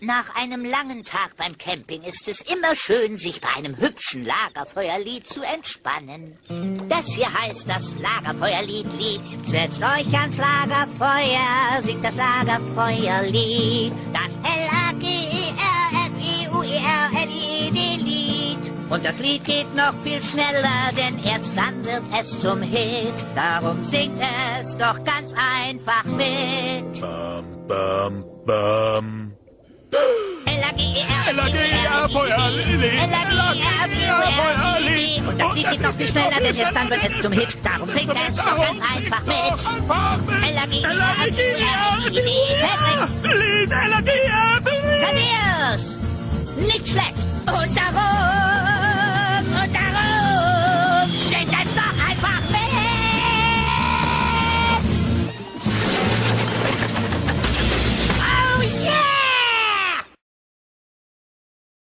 Nach einem langen Tag beim Camping ist es immer schön, sich bei einem hübschen Lagerfeuerlied zu entspannen. Das hier heißt das Lagerfeuerlied. Setzt euch ans Lagerfeuer, singt das Lagerfeuerlied. Das Lagerfeuerlied. Und das Lied geht noch viel schneller, denn erst dann wird es zum Hit. Darum singt es doch ganz einfach mit. Bam, bam, bam. L-A-G-E-R-Feuerlied. Und das Lied geht noch viel schneller, denn erst dann wird es zum Hit. Darum singt es doch ganz einfach mit. L-A-G-E-R-Feuerlied.